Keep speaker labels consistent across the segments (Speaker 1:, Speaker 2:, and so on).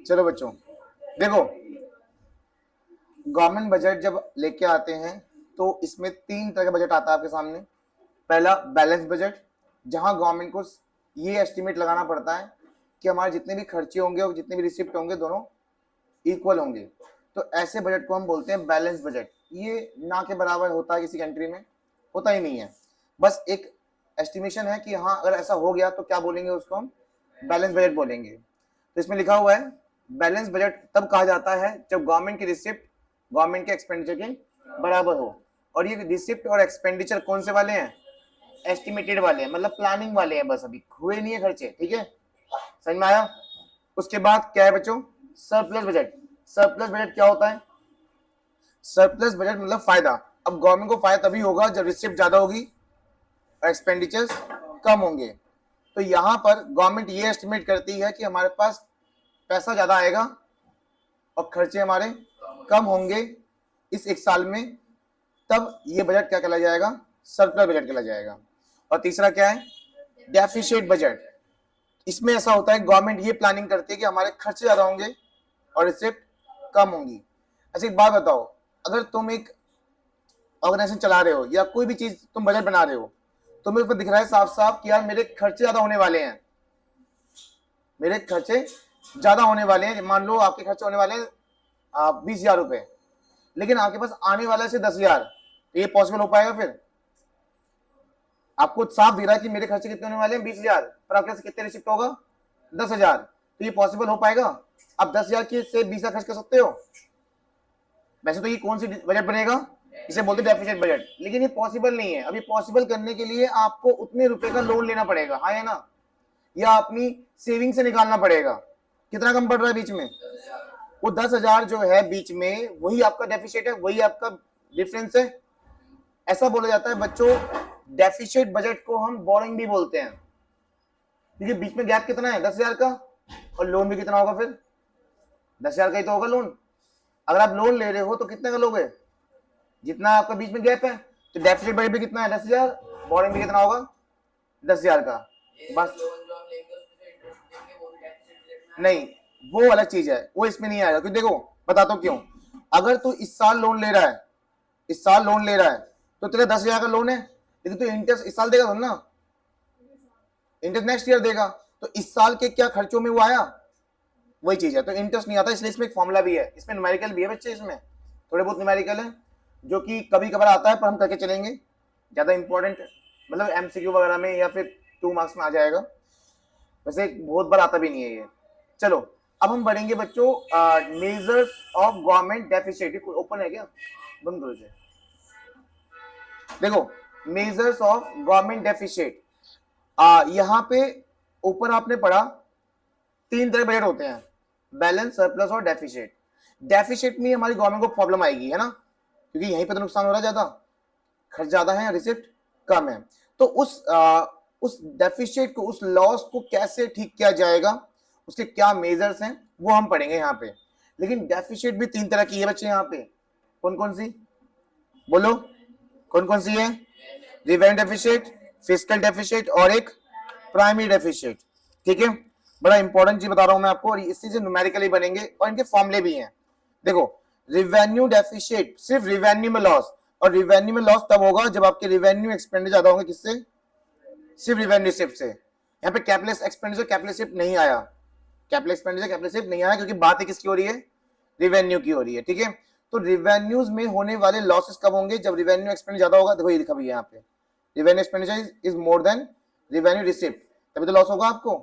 Speaker 1: चलो बच्चों देखो, गवर्नमेंट बजट जब लेके आते हैं तो इसमें तीन तरह का बजट आता है आपके सामने। पहला बैलेंस बजट, जहां गवर्नमेंट को ये एस्टिमेट लगाना पड़ता है कि हमारे जितने भी खर्चे होंगे और जितने भी रिसिप्ट होंगे दोनों इक्वल होंगे। तो ऐसे बजट को हम बोलते हैं बैलेंस बजट। ये ना के बराबर होता है, किसी कंट्री में होता ही नहीं है, बस एक एस्टिमेशन है कि हाँ अगर ऐसा हो गया तो क्या बोलेंगे, उसको हम बैलेंस बजट बोलेंगे। तो इसमें लिखा हुआ है बैलेंस बजट तब कहा जाता है जब गवर्नमेंट की रिसिप्ट गवर्नमेंट के एक्सपेंडिचर के बराबर हो। और ये रिसिप्ट और एक्सपेंडिचर कौन से वाले हैं? एस्टिमेटेड वाले हैं, मतलब प्लानिंग वाले हैं, बस अभी हुए नहीं है खर्चे। ठीक है, समझ में आया? उसके बाद क्या है बच्चों? Surplus budget. सरप्लस बजट क्या होता है? सरप्लस बजट मतलब फायदा। अब गवर्नमेंट को फायदा तभी होगा जब रिसिप्ट ज्यादा होगी और एक्सपेंडिचर्स कम होंगे। तो यहां पर गवर्नमेंट ये एस्टिमेट करती है कि हमारे पास पैसा ज्यादा आएगा और खर्चे हमारे कम होंगे इस एक साल में, तब ये बजट क्या कहला जाएगा? सरप्लस बजट कहला जाएगा। और तीसरा क्या है? Deficit budget. इसमें ऐसा होता है गवर्नमेंट ये प्लानिंग करती है कि हमारे खर्चे ज्यादा होंगे और रिसिप्ट कम होंगी। अच्छा एक बात बताओ, अगर तुम एक ऑर्गेनाइजेशन चला रहे हो या कोई भी चीज तुम बजट बना रहे हो, तुम्हें ऊपर दिख रहा है साफ साफ कि यार मेरे खर्चे ज्यादा होने वाले हैं, मेरे खर्चे ज्यादा होने वाले हैं। मान लो आपके खर्चे होने वाले हैं 20,000 रुपए, लेकिन आपके पास आने वाला है सिर्फ 10,000, तो ये पॉसिबल हो पाएगा? फिर आपको साफ दिख रहा है कि मेरे खर्चे कितने होने वाले हैं 20,000, पर आपके पास कितने रिसिप्ट होगा? 10,000, तो ये पॉसिबल हो पाएगा? आप 10,000 के से 20,000 खर्च कर सकते हो? वैसे तो ये कौन सी बजट बनेगा? इसे बोलते हैं डेफिसिट बजट, लेकिन ये पॉसिबल नहीं है। अभी पॉसिबल करने के लिए आपको उतने रुपए का लोन लेना पड़ेगा, हाँ या ना? या अपनी सेविंग से निकालना पड़ेगा। कितना कम पड़ रहा है बीच में? वो 10,000 जो है बीच में, वही आपका डेफिसिट है, वही आपका डिफरेंस है। ऐसा बोला जाता है बच्चों, डेफिसिट बजट को हम बोरिंग भी बोलते हैं, क्योंकि बीच में गैप कितना है? 10,000 का, और लोन भी कितना होगा फिर? 10,000 का ही तो होगा लोन। अगर आप लोन ले रहे हो तो कितने का लोगे? जितना आपका बीच में गैप है। तो डेफिसिट बजट भी कितना है? 10,000। बोरिंग भी कितना होगा? 10,000 का। बस नहीं, वो अलग चीज है, वो इसमें नहीं आएगा। क्योंकि देखो बताता हूं क्यों। अगर तू इस साल लोन ले रहा है, इस साल लोन ले रहा है, तो तेरा 10,000 का लोन है, लेकिन तू इंटरेस्ट इस साल देगा ना, इंटरेस्ट नेक्स्ट ईयर देगा। तो इस साल के क्या खर्चों में वो आया, वही चीज है। तो इंटरेस्ट नहीं आता, इसलिए इसमें एक फॉर्मूला भी है, इसमें न्यूमेरिकल भी है बच्चे, इसमें थोड़े बहुत न्यूमेरिकल है जो कि कभी कभार आता है, पर हम करके चलेंगे। ज्यादा इंपॉर्टेंट मतलब एमसीक्यू वगैरह में या फिर 2 मार्क्स में आ जाएगा, वैसे बहुत बार आता भी नहीं है ये। चलो अब हम बढ़ेंगे बच्चों measures of government deficit. Open है क्या? बंद करो इसे। देखो मेजर्स ऑफ गवर्नमेंट डेफिसिट, यहाँ पे ऊपर आपने पढ़ा तीन तरह के बजट होते हैं, बैलेंस, सरप्लस और डेफिसिट। डेफिसिट में हमारी गवर्नमेंट को प्रॉब्लम आएगी, है ना, क्योंकि यहीं पे तो नुकसान हो रहा है, ज्यादा खर्च ज्यादा है, रिसिप्ट कम है। तो उस डेफिसिट को, उस लॉस को कैसे ठीक किया जाएगा, उसके क्या मेजर्स हैं, वो हम पढ़ेंगे यहाँ पे। लेकिन डेफिसिट भी तीन तरह की है बच्चे यहाँ पे। कौन कौन सी बोलो? कौन कौन सी है? रिवेन्यू डेफिसिट, फिस्कल डेफिसिट और एक प्राइमरी डेफिसिट। ठीक है, बड़ा इंपॉर्टेंट चीज बता रहा हूं मैं आपको, और इसी से न्यूमेरिकली बनेंगे और इनके फॉर्मूले भी हैं। देखो रिवेन्यू डेफिसिट सिर्फ रिवेन्यू में लॉस, और रिवेन्यू में लॉस तब होगा जब आपके रिवेन्यू एक्सपेंडिचर ज्यादा होंगे। किससे? सिर्फ रिवेन्यू शिफ्ट से। यहाँ पे कैपिटल एक्सपेंडिचर कैपिटल शिफ्ट नहीं आया, कैपिटल एक्सपेंडिचर कैपिटल शिफ्ट नहीं आया, क्योंकि बात किसकी हो रही है? रिवेन्यू की हो रही है। ठीक है, तो रिवेन्यूज में होने वाले लॉसेस कब होंगे? जब रिवेन्यू एक्सपेंडिचर ज्यादा होगा। देखो ये लिखा भी है यहाँ पे, revenue expenditure is more than revenue receipt, तभी तो लॉस होगा आपको।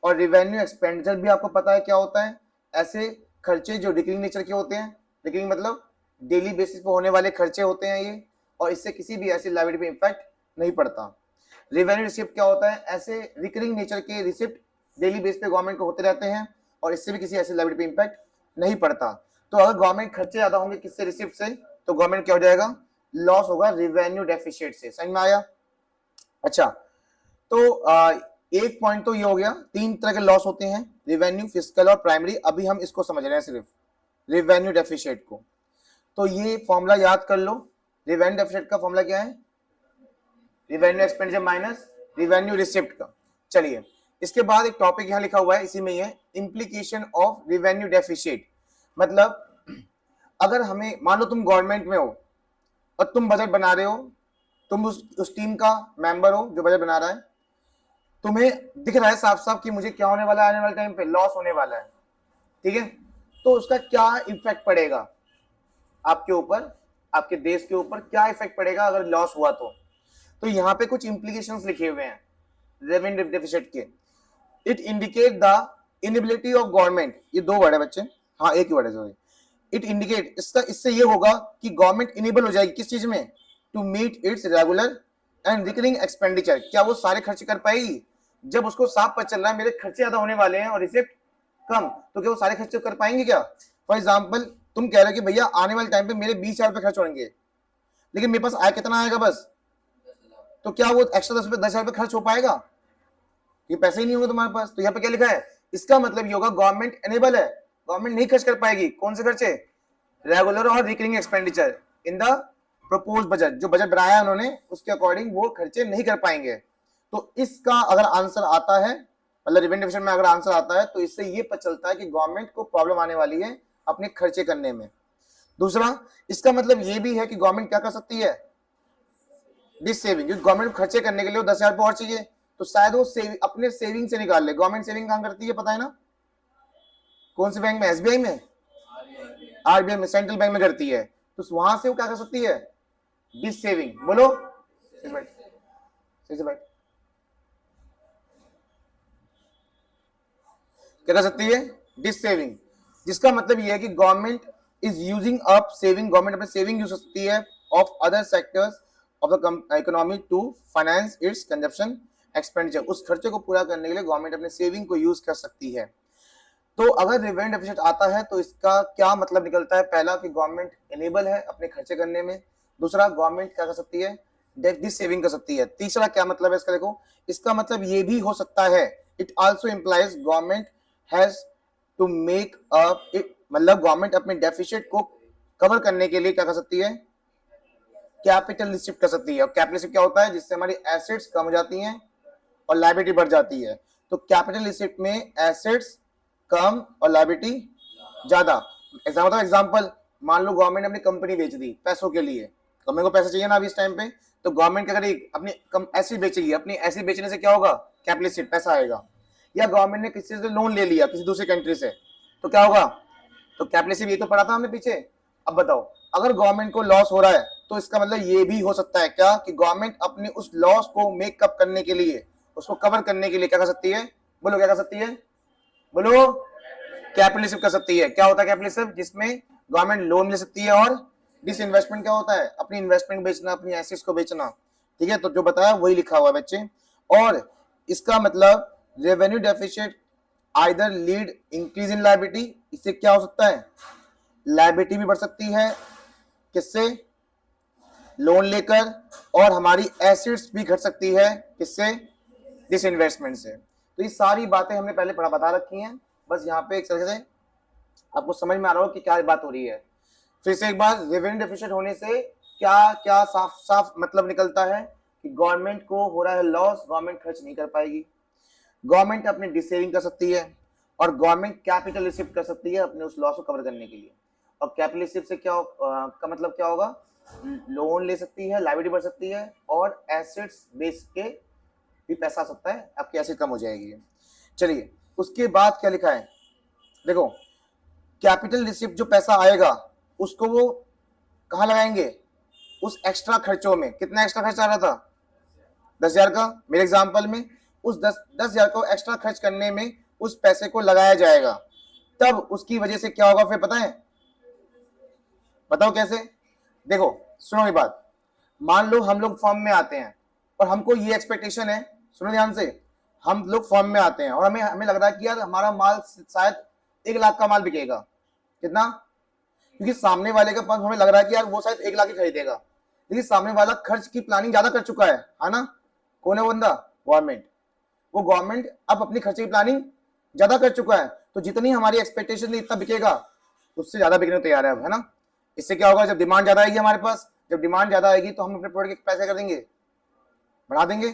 Speaker 1: और रिवेन्यू एक्सपेंडिचर भी आपको पता है क्या होता है, ऐसे खर्चे जो रिकरिंग नेचर के होते हैं। रिकरिंग मतलब डेली बेसिस पे होने वाले खर्चे होते हैं ये, और इससे किसी भी ऐसी लायबिलिटी पे इंपैक्ट नहीं पड़ता। रिवेन्यू रिसिप्ट क्या होता है? ऐसे रिकरिंग नेचर के रिसिप्ट डेली बेस पे गवर्नमेंट को होते रहते हैं, और इससे भी किसी ऐसी लायबिलिटी पे इंपैक्ट नहीं पड़ता। तो अगर गवर्नमेंट खर्चे ज्यादा होंगे किससे? रिसिप्ट से, तो गवर्नमेंट क्या हो जाएगा? लॉस होगा रिवेन्यू डेफिसिट से। समझ में आया? अच्छा, तो एक पॉइंट तो ये हो गया, तीन तरह के लॉस होते हैं, रिवेन्यू, फिस्कल और प्राइमरी। अभी हम इसको समझ रहे हैं सिर्फ रिवेन्यू डेफिसिट को। तो ये फॉर्मूला याद कर लो, रिवेन्यू डेफिसिट का फॉर्मूला क्या है? Revenue expenditure minus revenue receipt का। चलिए इसके बाद एक टॉपिक यहाँ लिखा हुआ है, इसी में ही है, इम्प्लीकेशन ऑफ रिवेन्यू डेफिशिट। मतलब अगर हमें, मान लो तुम गवर्नमेंट में हो और तुम बजट बना रहे हो, तुम उस टीम का मेंबर हो जो बजट बना रहा है, तुम्हें दिख रहा है साफ साफ कि मुझे क्या होने वाला है, आने वाले टाइम पे लॉस होने वाला है, ठीक है, तो उसका क्या इफेक्ट पड़ेगा आपके ऊपर, आपके देश के ऊपर क्या इफेक्ट पड़ेगा अगर लॉस हुआ तो यहाँ पे कुछ इंप्लीकेशंस लिखे हुए हैं रेवेन्यू डेफिसिट के। It indicate the inability of government, ये दो वर्ड है बच्चे, हाँ एक ही वर्ड है सॉरी। इट इंडिकेट, इससे ये होगा कि गवर्नमेंट इनेबल हो जाएगी किस चीज में, to meet its regular and recurring expenditure. क्या वो सारे खर्चे कर पाएगी? जब उसको साफ पता चल रहा है मेरे खर्चे ज्यादा होने वाले हैं और रिसिप्ट कम, तो क्या वो सारे खर्चे कर पाएंगे क्या? फॉर एग्जाम्पल तुम कह रहे हो कि भैया आने वाले टाइम पे मेरे 20,000 रुपए खर्च होंगे, लेकिन मेरे पास आय कितना आएगा बस, तो क्या वो एक्स्ट्रा 10,000 रुपए खर्च हो पाएगा? ये पैसे ही नहीं होंगे तुम्हारे पास। तो यहाँ पे क्या लिखा है, इसका मतलब ये होगा गवर्नमेंट एनेबल है, गवर्नमेंट नहीं खर्च कर पाएगी। कौन से खर्चे? रेगुलर और recurring expenditure in the propose budget, जो बजट बनाया है उन्होंने उसके अकॉर्डिंग वो खर्चे नहीं कर पाएंगे। तो इसका अगर आंसर आता है, मतलब रेवेन्यू डेफिसिट में अगर आंसर आता है, तो इससे ये पता चलता है कि गवर्नमेंट को प्रॉब्लम आने वाली है अपने खर्चे करने में। दूसरा, इसका मतलब ये भी है कि गवर्नमेंट क्या कर सकती है, डिस सेविंग, क्योंकि गवर्नमेंट को खर्चे करने के लिए 10,000 रुपये और चाहिए, तो शायद वो अपने सेविंग से निकाल ले। गवर्नमेंट सेविंग कहां करती है पता है ना? कौन से बैंक में? एसबीआई में, आरबीआई में, सेंट्रल बैंक में करती है। तो वहां से वो क्या कर सकती है, डिस सेविंग। बोलो क्या कर सकती है, डिस सेविंग, जिसका मतलब ये है कि government is using up saving, government अपने सेविंग यूज सकती है of other sectors of the economy to finance its consumption expenditure. उस खर्चे को पूरा करने के लिए गवर्नमेंट अपने सेविंग को यूज कर सकती है। तो अगर रेवेन्यू डेफिसिट आता है तो इसका क्या मतलब निकलता है? पहला कि गवर्नमेंट एनेबल है अपने खर्चे करने में। दूसरा, गवर्नमेंट क्या कर सकती है, डिस सेविंग कर सकती है। तीसरा क्या मतलब है इसका? देखो, इसका मतलब ये भी हो सकता है, it also implies government has to make up it, मतलब गवर्नमेंट अपने डेफिसिट को कवर करने के लिए क्या कर सकती है, कैपिटल रिसिप्ट कर सकती है। और कैपिटल रिसिप्ट क्या होता है? जिससे हमारी एसेट्स कम हो जाती हैं और लायबिलिटी बढ़ जाती है। तो कैपिटल रिसिप्ट में एसेट्स कम और लायबिलिटी ज्यादा। एग्जाम्पल, मान लो गवर्नमेंट ने अपनी कंपनी बेच दी पैसों के लिए, गवर्नमेंट को पैसे चाहिए ना अभी इस टाइम पे, तो गवर्नमेंट क्या करेगी, अपनी एसेट बेचेगी। अपनी एसेट बेचने से क्या होगा, कैपिटल रिसिप्ट, पैसा आएगा। या गवर्नमेंट ने किसी से लोन ले लिया किसी दूसरी कंट्री से, तो क्या होगा, तो कैपिटल रिसिप्ट, ये तो पढ़ा था हमने पीछे। अब बताओ, अगर गवर्नमेंट को लॉस हो रहा है तो इसका मतलब ये भी हो सकता है क्या कि गवर्नमेंट अपने उस लॉस को मेकअप करने के लिए, उसको कवर करने के लिए क्या कर सकती है? बोलो क्या कर सकती है? बोलो, कैपिटल रिसिप्ट कर सकती है। क्या होता है कैपिटल रिसिप्ट? जिसमें गवर्नमेंट लोन ले सकती है। और डिसइन्वेस्टमेंट क्या होता है? अपनी इन्वेस्टमेंट बेचना, अपनी एसेट्स को बेचना। ठीक है, तो जो बताया वही लिखा हुआ है बच्चे। और इसका मतलब revenue deficit either lead increase in liability, इससे क्या हो सकता है, लायबिलिटी भी बढ़ सकती है, किससे, लोन लेकर, और हमारी एसेट्स भी घट सकती है, किससे, डिसइन्वेस्टमेंट से। तो ये सारी बातें हमने पहले पढ़ा बता रखी हैं, बस यहाँ पे एक तरह से आपको समझ में आ रहा हो कि क्या बात हो रही है। फिर से एक बार, रेवेन्यू डेफिसिट होने से क्या क्या साफ साफ मतलब निकलता है कि गवर्नमेंट को हो रहा है लॉस, गवर्नमेंट खर्च नहीं कर पाएगी, गवर्नमेंट अपनी डिसेविंग कर सकती है, और गवर्नमेंट कैपिटल रिसिप्ट कर सकती है अपने उस लॉस को कवर करने के लिए। और कैपिटल रिसिप्ट से क्या का मतलब क्या होगा, लोन ले सकती है, लायबिलिटी बढ़ सकती है, और एसेट्स बेच के भी पैसा आ सकता है, आपकी एसेट कम हो जाएगी। चलिए, उसके बाद क्या लिखा है, देखो, कैपिटल रिसिप्ट जो पैसा आएगा उसको वो कहाँ लगाएंगे, उस एक्स्ट्रा खर्चों में। कितना एक्स्ट्रा खर्च आ रहा था, 10,000 का, मेरे एग्जांपल में उस 10,000 को एक्स्ट्रा खर्च करने में उस पैसे को लगाया जाएगा। तब उसकी वजह से क्या होगा फिर पता है, बताओ कैसे? देखो सुनो ये बात, मान लो हम लोग फर्म में आते हैं और हमको ये एक्सपेक्टेशन है, सुनो ध्यान से, हम लोग फर्म में आते हैं और हमें लग रहा है कि यार हमारा माल शायद 1 लाख का माल बिकेगा। कितना? क्योंकि सामने वाले का हमें लग रहा है कि यार वो शायद 1 लाख ही खरीदेगा, लेकिन सामने वाला खर्च की प्लानिंग ज्यादा कर चुका है ना? कौन है वो बंदा? गवर्नमेंट। वो गवर्नमेंट अब अपनी खर्चे की प्लानिंग ज्यादा कर चुका है, तो जितनी हमारी एक्सपेक्टेशन इतना बिकेगा, उससे ज्यादा बिकने को तैयार है ना? इससे क्या होगा, जब डिमांड ज्यादा आएगी हमारे पास, जब डिमांड ज्यादा आएगी तो हम अपने प्रोडक्ट के पैसे कर देंगे, बढ़ा देंगे।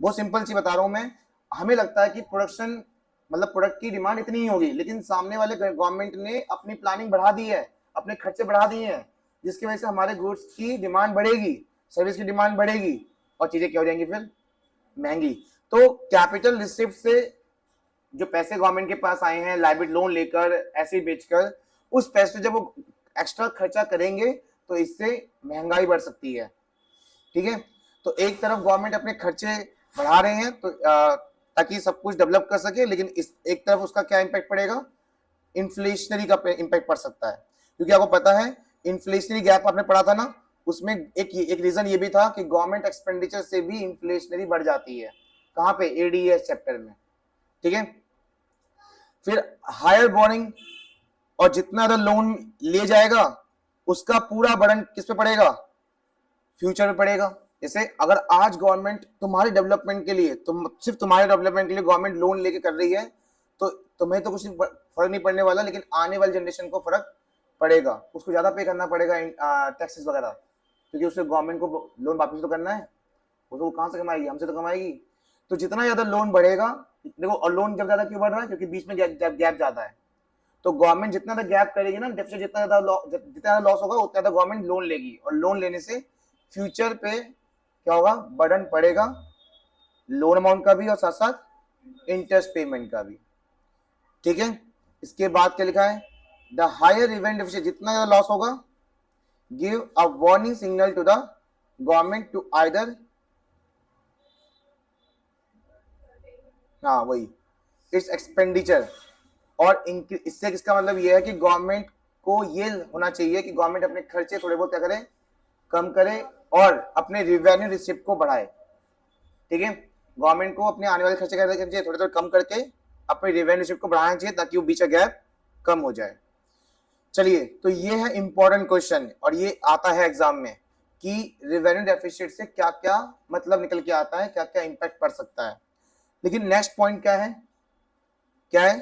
Speaker 1: बहुत सिंपल चीज बता रहा हूं मैं, हमें लगता है कि प्रोडक्शन मतलब प्रोडक्ट की डिमांड इतनी ही होगी, लेकिन सामने वाले गवर्नमेंट ने अपनी प्लानिंग बढ़ा दी है, अपने खर्चे बढ़ा दिए हैं, जिसकी वजह से हमारे गुड्स की डिमांड बढ़ेगी, सर्विस की डिमांड बढ़ेगी और चीजें क्या हो जाएंगी फिर महंगी। तो कैपिटल रिसिप्ट से जो पैसे गवर्नमेंट के पास आए हैं लाइबिलिटी लोन लेकर ऐसे बेचकर, उस पैसे जब वो एक्स्ट्रा खर्चा करेंगे तो इससे महंगाई बढ़ सकती है। ठीक है, तो एक तरफ गवर्नमेंट अपने खर्चे बढ़ा रहे हैं तो ताकि सब कुछ डेवलप कर सके, लेकिन इस एक तरफ उसका क्या इम्पैक्ट पड़ेगा, इन्फ्लेशनरी का इम्पैक्ट पड़ सकता है। क्योंकि आपको पता है इन्फ्लेशनरी गैप आपने पढ़ा था ना, उसमें एक रीजन ये भी था कि गवर्नमेंट एक्सपेंडिचर से भी इन्फ्लेशनरी बढ़ जाती है। कहां पे, एडीएस चैप्टर में। ठीक है, फिर हायर बोरिंग, और जितना ज्यादा लोन ले जाएगा उसका पूरा बर्डन किस पे पड़ेगा, फ्यूचर में पड़ेगा। जैसे अगर आज गवर्नमेंट तुम्हारे डेवलपमेंट के लिए, सिर्फ तुम्हारे डेवलपमेंट के लिए गवर्नमेंट लोन लेके कर रही है, तो तुम्हें तो कुछ फर्क नहीं पड़ने वाला, लेकिन आने वाली जनरेशन को फर्क पड़ेगा, उसको ज्यादा पे करना पड़ेगा टैक्सेस वगैरह, क्योंकि उससे गवर्नमेंट को लोन वापस तो करना है, वो कहां से कमाएगी, हमसे तो कमाएगी। तो जितना ज्यादा लोन बढ़ेगा, देखो, और लोन जब ज्यादा क्यों बढ़ रहा है, क्योंकि बीच में गैप ज्यादा है। तो गवर्नमेंट जितना ज्यादा गैप करेगी ना, डेफिसिट जितना ज्यादा लॉस होगा, उतना ज्यादा गवर्नमेंट लोन लेगी, और लोन लेने से फ्यूचर पे क्या होगा, बर्डन पड़ेगा, लोन अमाउंट का भी और साथ साथ इंटरेस्ट पेमेंट का भी। ठीक है, इसके बाद क्या लिखा है, द हायर इवेंट डेफिसिट, जितना ज्यादा लॉस होगा, give a warning signal to the government to either, हाँ वही, इट्स एक्सपेंडिचर, और इससे किसका मतलब ये है कि गवर्नमेंट को ये होना चाहिए कि गवर्नमेंट अपने खर्चे थोड़े बहुत क्या करे, कम करे, और अपने रिवेन्यू रिसिप्ट को बढ़ाए। ठीक है, गवर्नमेंट को अपने आने वाले खर्चे करने चाहिए थोड़े थोड़े कम करके अपने रिवेन्यू रिसिप्ट को बढ़ाना चाहिए, ताकि वो बीच का गैप कम हो जाए। चलिए, तो ये है इंपॉर्टेंट क्वेश्चन, और ये आता है एग्जाम में कि रिवेन्यू डेफिसिट से क्या क्या मतलब निकल के आता है, क्या क्या इंपैक्ट पड़ सकता है। लेकिन नेक्स्ट पॉइंट क्या है, क्या है,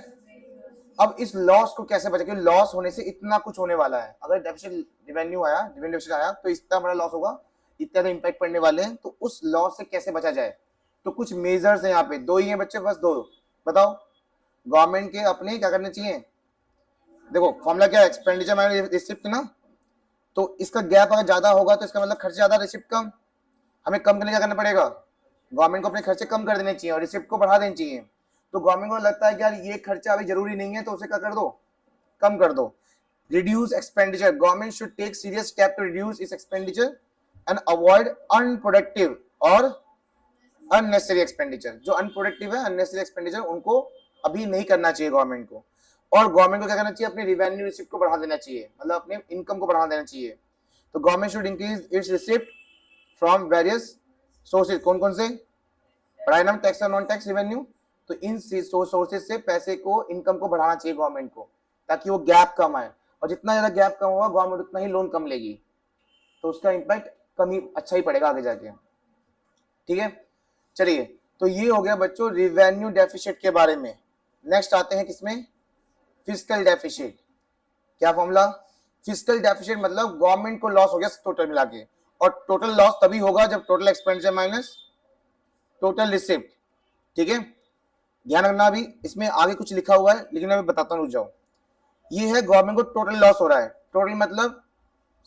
Speaker 1: अब इस लॉस को कैसे बचे, क्योंकि लॉस होने से इतना कुछ होने वाला है। अगर डेफिसिट रिवेन्यू आया, रिवेन्यू डेफिसिट आया, तो इतना बड़ा लॉस होगा, इतना इंपैक्ट पड़ने वाले हैं, तो उस लॉस से कैसे बचा जाए। तो कुछ मेजर्स हैं यहाँ पे, दो ही हैं बच्चे, बस दो। बताओ, गवर्नमेंट के अपने क्या करने चाहिए। देखो फॉर्मूला क्या है, एक्सपेंडिचर माइनस रिसिप्ट ना, तो इसका गैप अगर ज्यादा होगा तो इसका मतलब खर्च ज्यादा, रिसिप्ट कम। हमें कम करने क्या करना पड़ेगा, गवर्नमेंट को अपने खर्चे कम कर देने चाहिए और रिसिप्ट को बढ़ा देनी चाहिए। तो गवर्नमेंट को लगता है कि यार ये खर्चा अभी जरूरी नहीं है, तो उसे क्या कर दो, कम कर दो। Reduce expenditure, government should take serious step to reduce इस एक्सपेंडिचर एंड अवॉइड अनप्रोडक्टिव और अननेसेसरी एक्सपेंडिचर। जो अनप्रोडक्टिव है, अननेसेसरी एक्सपेंडिचर, उनको अभी नहीं करना चाहिए गवर्नमेंट को। और गवर्नमेंट को क्या करना चाहिए, अपने रिवेन्यू रिसिप्ट को बढ़ा देना चाहिए, मतलब अपने इनकम को बढ़ा देना चाहिए। तो government should increase its receipt from various sources, कौन कौन से, प्राइम टैक्स और नॉन टैक्स रेवेन्यू। तो इन सोर्सेज से पैसे को, इनकम को बढ़ाना चाहिए गवर्नमेंट को, ताकि वो गैप कम आए, और जितना ज्यादा गैप कम होगा गवर्नमेंट उतना ही लोन कम लेगी, तो उसका इम्पैक्ट कम ही अच्छा ही पड़ेगा आगे जाके। ठीक है, चलिए, तो ये हो गया बच्चों रिवेन्यू डेफिसिट के बारे में। नेक्स्ट आते हैं किसमें, फिस्कल डेफिसिट। क्या फॉर्मूला, फिस्कल डेफिसिट मतलब गवर्नमेंट को लॉस हो गया टोटल मिला के, और टोटल लॉस तभी होगा जब total expenditure minus total receipt. ठीक है, ध्यान रखना, अभी इसमें आगे कुछ लिखा हुआ है, लेकिन मैं बताता हूँ, रुक जाओ। ये है गवर्नमेंट को टोटल लॉस हो रहा है, टोटल मतलब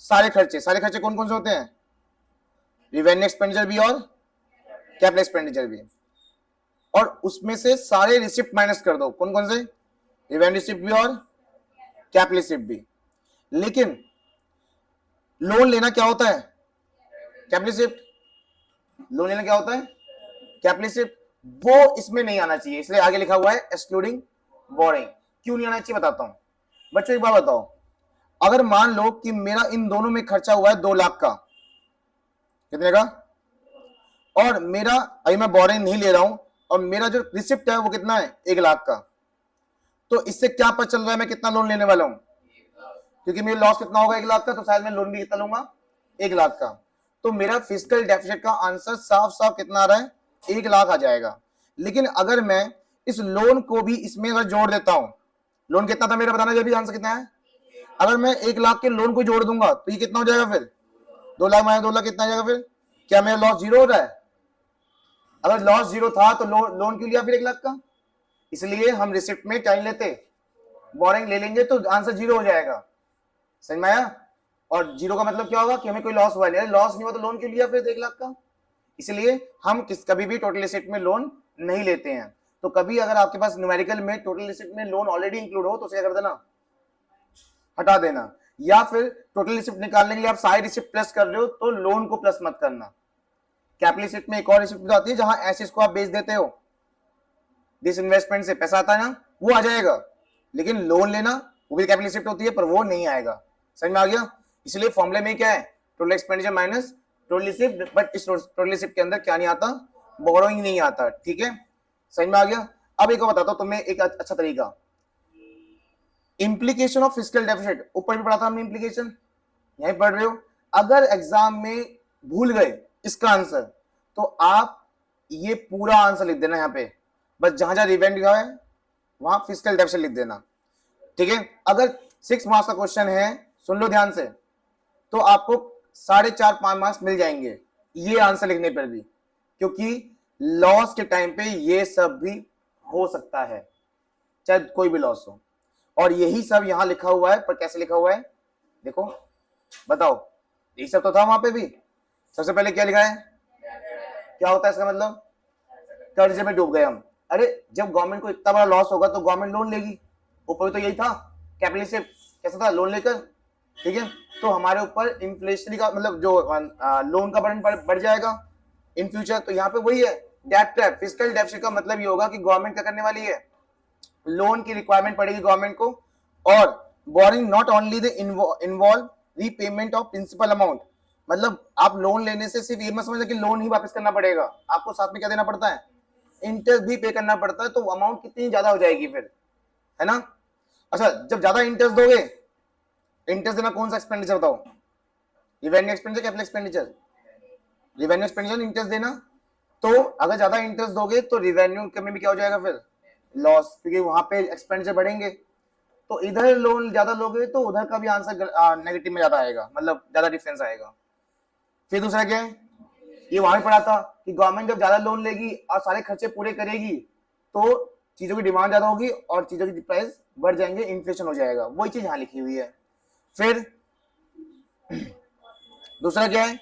Speaker 1: सारे खर्चे, सारे खर्चे कौन कौन से होते हैं, रिवेन्यू एक्सपेंडिचर भी और कैपिटल एक्सपेंडिचर भी, और उसमें से सारे रिसिप्ट माइनस कर दो, कौन कौन से, रिवेन्यू रिसिप्ट भी और कैपिटल रिसिप्ट भी। लेकिन लोन लेना क्या होता है, कैपिटल रिसिप्ट, लोन लेना क्या होता है, कैपिटल रिसिप्ट, वो इसमें नहीं आना चाहिए, इसलिए आगे लिखा हुआ है एक्सक्लूडिंग बोरिंग। क्यों नहीं आना चाहिए बताता हूं बच्चों। एक बात बताओ, अगर मान लो कि मेरा इन दोनों में खर्चा हुआ है 2 लाख का, कितने का, और मेरा अभी मैं बोरिंग नहीं ले रहा हूं, और मेरा जो रिसिप्ट है वो कितना है, 1 लाख का, तो इससे क्या पता चल रहा है मैं कितना लोन लेने वाला हूं, क्योंकि मेरा लॉस कितना होगा 1 लाख का, तो शायद मैं लोन भी कितना लूंगा, 1 लाख का। तो मेरा फिस्कल डेफिसिट का आंसर साफ साफ कितना आ रहा है, 1 लाख आ जाएगा। लेकिन अगर मैं इस लोन को भी इसमें अगर जोड़ देता हूं, लोन कितना था मेरा बताना, जब भी आंसर कितना है, अगर मैं 1 लाख के लोन को जोड़ दूंगा तो ये कितना हो जाएगा, फिर 2 लाख माइनस 2 लाख कितना आ जाएगा, फिर क्या मेरा लॉस जीरो हो रहा है, अगर लॉस 0 था तो लोन क्यों लिया फिर 1 लाख का? इसलिए हम रिसिप्ट में क्या नहीं लेते, बोरिंग ले लेंगे तो आंसर 0 हो जाएगा। समझ में आया? और 0 का मतलब क्या होगा कि हमें कोई लॉस हुआ नहीं, लॉस नहीं हुआ तो लोन क्यों लिया फिर 1 लाख का? इसलिए हम कभी भी टोटल एसेट में लोन नहीं लेते हैं। तो कभी अगर आपके पास न्यूमेरिकल में टोटल एसेट में लोन ऑलरेडी इंक्लूड हो तो उसे क्या कर देना, हटा देना। या फिर टोटल रिसिप्ट निकालने के लिए आप साइड रिसिप्ट प्लस कर रहे हो तो लोन को प्लस मत करना। कैपिटल रिसिप्ट में एक और रिसिप्ट आती है जहां एसेट्स को आप बेच देते हो, दिस इन्वेस्टमेंट से पैसा आता है ना, वो आ जाएगा। लेकिन लोन लेना वो भी कैपिटल रिसिप्ट होती है पर वो नहीं आएगा। समझ में आ गया? इसलिए फॉर्मूले में क्या है, total expenditure minus total receipt, but इस टोटल रिसिप्ट के अंदर क्या नहीं आता, बोरोइंग नहीं आता। ठीक है, समझ में आ गया? अब एक बताता हूं तुम्हें एक अच्छा तरीका, इंप्लीकेशन ऑफ फिस्कल डेफिसिट। ऊपर भी पढ़ा था हमने इंप्लीकेशन, यहीं पढ़ रहे हो। अगर एग्जाम में भूल गए इसका आंसर तो आप ये पूरा आंसर लिख देना, यहां पे बस जहां जहां रिवेंट लिखा है वहां फिस्कल डेफिसिट लिख देना। ठीक है, अगर 6 मार्क्स का क्वेश्चन है, सुन लो ध्यान से, तो आपको 4.5-5 मार्क्स मिल जाएंगे ये आंसर लिखने पर भी, क्योंकि लॉस के टाइम पे ये सब भी हो सकता है, चाहे कोई भी लॉस हो। और यही सब यहां लिखा हुआ है, पर कैसे लिखा हुआ है देखो, बताओ, यही सब तो था वहां पे भी। सबसे पहले क्या लिखा है, क्या होता है इसका मतलब, कर्जे में डूब गए हम। अरे जब गवर्नमेंट को इतना बड़ा लॉस होगा तो गवर्नमेंट लोन लेगी, ऊपर तो यही था, कैपिटल से कैसा था, लोन लेकर। ठीक है, तो हमारे ऊपर इन्फ्लेशनरी का मतलब जो लोन का बर्डन बढ़ जाएगा इन फ्यूचर। तो यहाँ पे वही है, डेट ट्रैप। फिस्कल डेफिसिट का मतलब ये होगा कि गवर्नमेंट क्या करने वाली है, लोन की रिक्वायरमेंट पड़ेगी गवर्नमेंट को। और borrowing not only the involve repayment of principal amount, मतलब आप लोन लेने से सिर्फ ये मत समझना कि लोन ही वापस करना पड़ेगा, आपको साथ में क्या देना पड़ता है, इंटरेस्ट भी पे करना पड़ता है। तो अमाउंट कितनी ज्यादा हो जाएगी फिर, है ना? अच्छा, जब ज्यादा इंटरेस्ट दोगे, इंटरेस्ट देना कौन सा एक्सपेंडिचर बताओ, revenue expenditure, capital expenditure? Revenue expenditure, interest देना। तो अगर ज्यादा इंटरेस्ट दोगे तो रिवेन्यू में भी क्या हो जाएगा फिर, लॉस, क्योंकि वहां पे एक्सपेंडिचर बढ़ेंगे। तो इधर लोन ज्यादा लोगे तो उधर का भी आंसर नेगेटिव में ज्यादा आएगा, मतलब ज्यादा डिफरेंस आएगा। फिर दूसरा क्या है, ये वहां भी पढ़ा था कि गवर्नमेंट जब ज्यादा लोन लेगी और सारे खर्चे पूरे करेगी तो चीजों की डिमांड ज्यादा होगी और चीजों की प्राइस बढ़ जाएंगे, इन्फ्लेशन हो जाएगा। वही चीज यहाँ लिखी हुई है। फिर दूसरा क्या है,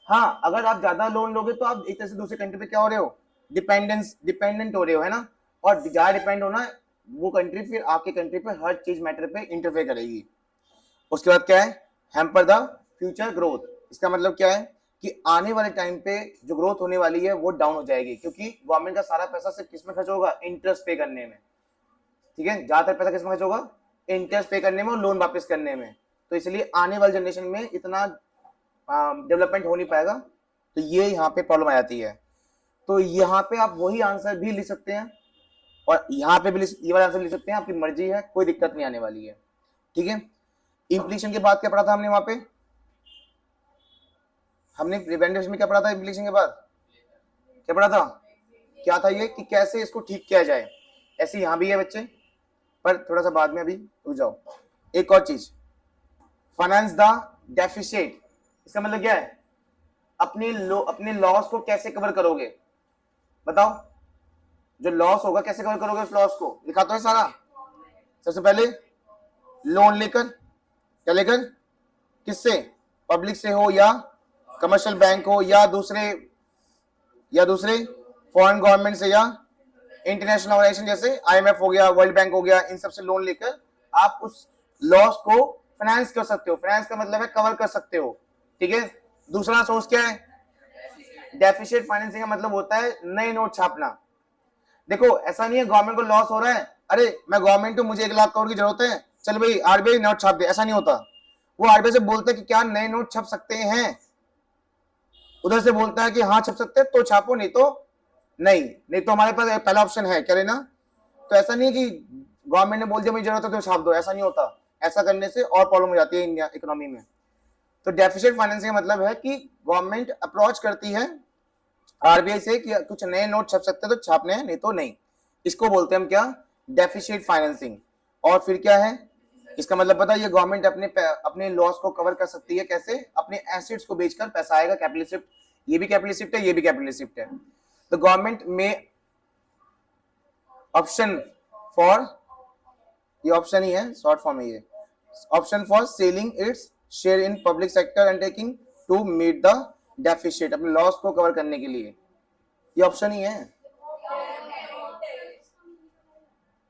Speaker 1: हाँ अगर आप ज्यादा लोन लोगे तो आप एक तरह से दूसरे कंट्री पे क्या हो रहे हो, डिपेंडेंट हो रहे हो, है ना? और ज्यादा डिपेंड होना, वो कंट्री फिर आपके कंट्री पे हर चीज मैटर पे इंटरफेयर करेगी। उसके बाद क्या है, हैम्पर द फ्यूचर ग्रोथ। इसका मतलब क्या है कि आने वाले टाइम पे जो ग्रोथ होने वाली है वो डाउन हो जाएगी, क्योंकि गवर्नमेंट का सारा पैसा सिर्फ किस में खर्च होगा, इंटरेस्ट पे करने में। ठीक है, ज्यादातर पैसा किस में खर्च होगा, इंटरेस्ट पे करने में और लोन वापस करने में। तो इसलिए आने वाली जनरेशन में इतना डेवलपमेंट हो नहीं पाएगा। तो ये यहाँ पे प्रॉब्लम आ जाती है। तो यहाँ पे आप वही आंसर भी लिख सकते हैं और यहाँ पे भी ये वाला आंसर लिख सकते हैं, आपकी मर्जी है, कोई दिक्कत नहीं आने वाली है। ठीक है, इम्प्लीकेशन के बाद क्या पढ़ा था हमने वहां पे, हमने रिवेंडेशन में क्या पढ़ा था, इम्प्लीकेशन के बाद क्या पढ़ा था, क्या था ये कि कैसे इसको ठीक किया जाए। ऐसे यहाँ भी है बच्चे, पर थोड़ा सा बाद में, अभी रुक जाओ। एक और चीज, फाइनेंस द डेफिसिट। इसका मतलब क्या है, अपने लॉस को कैसे कवर करोगे, बताओ। जो लॉस होगा कैसे कवर करोगे, उस लॉस को लिखा तो है सारा। सबसे पहले लोन लेकर, क्या लेकर, किससे, पब्लिक से हो या कमर्शियल बैंक हो या दूसरे फॉरेन गवर्नमेंट से या इंटरनेशनल ऑर्गेनाइजेशन जैसे आईएमएफ हो गया, वर्ल्ड बैंक हो गया, इन सब से लोन लेकर आप उस लॉस को फाइनेंस कर सकते हो। फाइनेंस का मतलब है कवर कर सकते हो। ठीक है, दूसरा सोर्स क्या है, डेफिसिट फाइनेंसिंग का मतलब होता है नए नोट छापना। देखो ऐसा नहीं है गवर्नमेंट को लॉस हो रहा है, अरे मैं गवर्नमेंट हूं, मुझे 1 लाख करोड़ की जरूरत है, चल भाई आरबीआई नोट छाप दे, ऐसा नहीं होता। वो आरबीआई से बोलता है कि क्या नए नोट छप सकते हैं, उधर से बोलता है कि हाँ छप सकते हैं तो छापो, नहीं तो नहीं तो हमारे पास पहला ऑप्शन है क्या लेना। तो ऐसा नहीं है कि गवर्नमेंट ने बोल दिया मुझे जरूरत है तो छाप दो, ऐसा नहीं होता। ऐसा करने से और प्रॉब्लम हो जाती है इंडिया इकोनॉमी में। तो डेफिसिट फाइनेंसिंग का मतलब है कि गवर्नमेंट अप्रोच करती है आरबीआई से कि कुछ नए नोट छप सकते हैं तो छापने हैं, नहीं तो नहीं। इसको बोलते हैं हम क्या, डेफिसिट फाइनेंसिंग। और फिर क्या है, इसका मतलब पता है, ये गवर्नमेंट अपने लॉस को कवर कर सकती है कैसे, अपने एसेट्स को बेचकर पैसा आएगा, कैपिटल रिसिप्ट, ये भी कैपिटल रिसिप्ट है, ये भी कैपिटल रिसिप्ट है। द गवर्नमेंट में ऑप्शन फॉर, ये ऑप्शन ही है, शॉर्ट फॉर्म है ये, option for selling its share in public sector undertaking to meet the deficit, अपने लॉस को कवर करने के लिए, ये ऑप्शन ही है।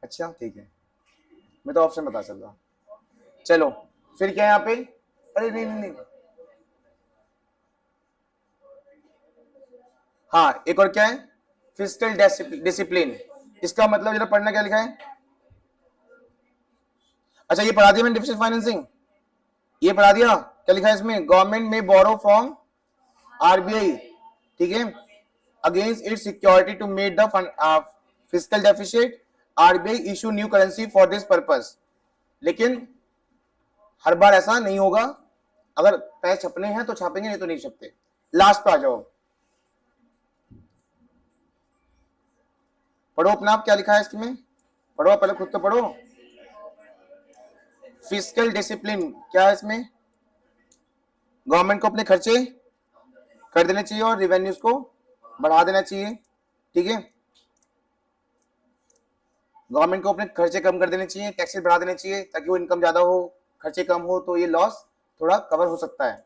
Speaker 1: अच्छा ठीक है, मैं तो ऑप्शन बता चल रहा। चलो फिर क्या है यहाँ पे, अरे नहीं नहीं नहीं, हाँ एक और क्या है, फिस्कल डिसिप्लिन, इसका मतलब जरा पढ़ना क्या लिखा है। अच्छा ये पढ़ा दिया मैंने, डेफिसिट फाइनेंसिंग ये पढ़ा दिया, क्या लिखा है इसमें, गवर्नमेंट में बोरो फ्रॉम आरबीआई, ठीक है, against its security to meet the fiscal deficit, RBI issue new currency for this purpose. लेकिन हर बार ऐसा नहीं होगा, अगर पैसे छपने हैं तो छापेंगे, नहीं तो नहीं छपते। लास्ट पे आ जाओ, पढ़ो अपना आप क्या लिखा है इसमें, पढ़ो पहले खुद तो पढ़ो। फिस्कल डिसिप्लिन क्या है इसमें, गवर्नमेंट को अपने खर्चे कर देने चाहिए और रेवेन्यूज को बढ़ा देना चाहिए, ठीक है, गवर्नमेंट को अपने खर्चे कम कर देने चाहिए, टैक्सेस बढ़ा देने चाहिए ताकि वो इनकम ज्यादा हो, खर्चे कम हो तो ये लॉस थोड़ा कवर हो सकता है,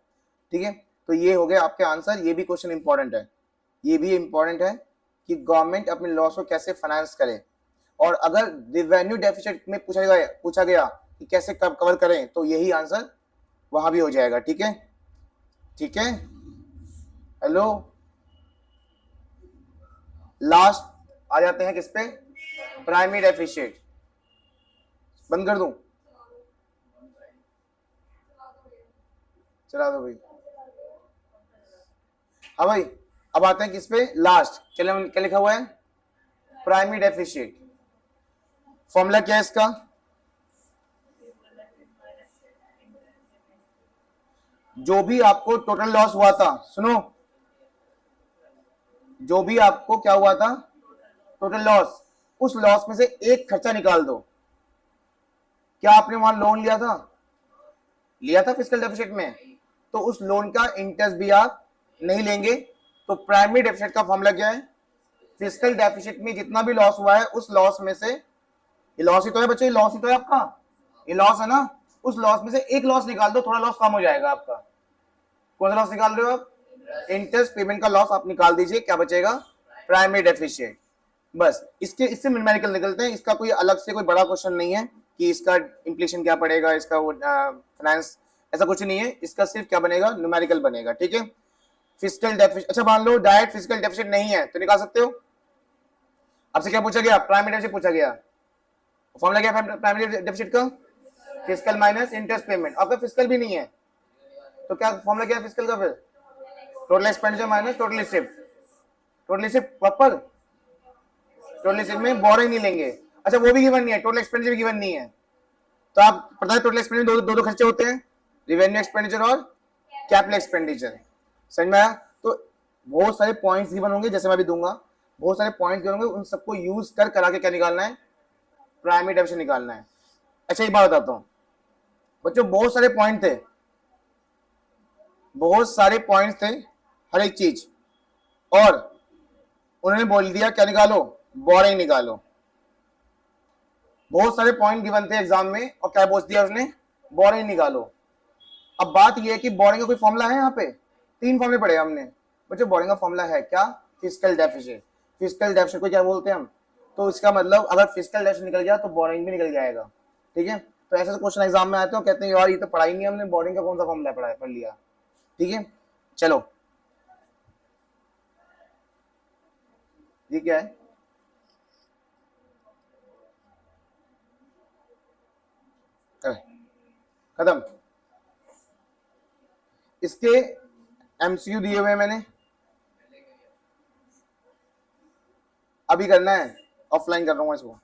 Speaker 1: ठीक है। तो ये हो गया आपके आंसर, ये भी क्वेश्चन इंपॉर्टेंट है, ये भी इंपॉर्टेंट है कि गवर्नमेंट अपने लॉस को कैसे फाइनेंस करे, और अगर रेवेन्यू डेफिसिट में पूछा गया कि कैसे कवर करें तो यही आंसर वहां भी हो जाएगा, ठीक है, ठीक है। हेलो, लास्ट आ जाते हैं किस पे, प्राइमरी डेफिसिट, बंद कर दूं, चला दो भाई, हाँ भाई, अब आते हैं किस पे, लास्ट, क्या लिखा हुआ है, प्राइमरी डेफिसिट, फॉर्मूला क्या है इसका, जो भी आपको टोटल लॉस हुआ था, सुनो, जो भी आपको क्या हुआ था टोटल लॉस, उस लॉस में से एक खर्चा निकाल दो। क्या आपने वहां लोन लिया था फिस्कल डेफिसिट में, तो उस लोन का इंटरेस्ट भी आप नहीं लेंगे। तो प्राइमरी डेफिसिट का फॉर्मूला क्या है, फिस्कल डेफिसिट में जितना भी लॉस हुआ है उस लॉस में से, ये लॉस ही तो है बच्चों, ये लॉस ही तो है आपका, ये लॉस है ना, उस लॉस में से एक लॉस निकाल दो, थोड़ा लॉस कम हो जाएगा आपका। कौन सा लॉस निकाल रहे हो आप, इंटरेस्ट पेमेंट का लॉस आप निकाल दीजिए, क्या बचेगा, प्राइमरी डेफिसिट। बस इससे न्यूमेरिकल निकलते हैं, इसका कोई अलग से कोई बड़ा क्वेश्चन नहीं है कि इसका इंप्लीकेशन क्या पड़ेगा, इसका फाइनेंस, ऐसा कुछ नहीं है, इसका सिर्फ क्या बनेगा, न्यूमेरिकल बनेगा, ठीक है। फिस्कल डेफिसिट, अच्छा मान लो डायरेक्ट फिस्कल डेफिसिट नहीं है तो निकाल सकते हो। आपसे क्या पूछा गया, प्राइमरी डेफिसिट पूछा गया, फॉर्मूला क्या है प्राइमरी डेफिसिट का, फिस्कल माइनस इंटरेस्ट पेमेंट, आपका फिस्कल भी नहीं है तो क्या फॉर्मूला क्या है फिस्कल का, फिर total expenditure minus total receipt, total receipt proper, total receipt में बोरिंग नहीं लेंगे, अच्छा वो भी गिवन नहीं है, टोटल एक्सपेंडिचर भी गिवन नहीं है, तो आप पता है टोटल एक्सपेंडिचर दो खर्चे होते हैं, रेवेन्यू एक्सपेंडिचर और कैपिटल एक्सपेंडिचर, समझ में आया। तो बहुत सारे पॉइंट्स गिवन होंगे, जैसे मैं भी दूंगा, बहुत सारे पॉइंट्स गिवन होंगे, उन सबको यूज कर करा के क्या निकालना है, प्राइमरी डेफिसिट निकालना है। अच्छा एक बात बताता हूँ बच्चों, बहुत सारे पॉइंट थे, बहुत सारे पॉइंट्स थे, हर एक चीज, और उन्होंने बोल दिया क्या निकालो, बोरिंग निकालो, बहुत सारे पॉइंट गिवन थे एग्जाम में और क्या बोल दिया उसने, बोरिंग निकालो। अब बात यह है कि बोरिंग का कोई फॉर्मूला है, यहाँ पे 3 फॉर्मूले पढ़े हमने बच्चों, बोरिंग का फॉर्मूला है क्या, फिस्कल डेफिसिट, फिस्कल डेफिसिट को क्या बोलते हैं हम, तो इसका मतलब अगर फिस्कल डेफिसिट निकल गया तो बोरिंग भी निकल जाएगा, ठीक है। तो ऐसे क्वेश्चन एग्जाम में आते हो, कहते हैं यार ये तो पढ़ा ही नहीं हमने, बोरिंग का कौन सा फॉर्मूला पढ़ लिया, ठीक है। चलो ये क्या है, खत्म, इसके एमसीक्यू दिए हुए मैंने, अभी करना है, ऑफलाइन कर रहा हूँ इसको।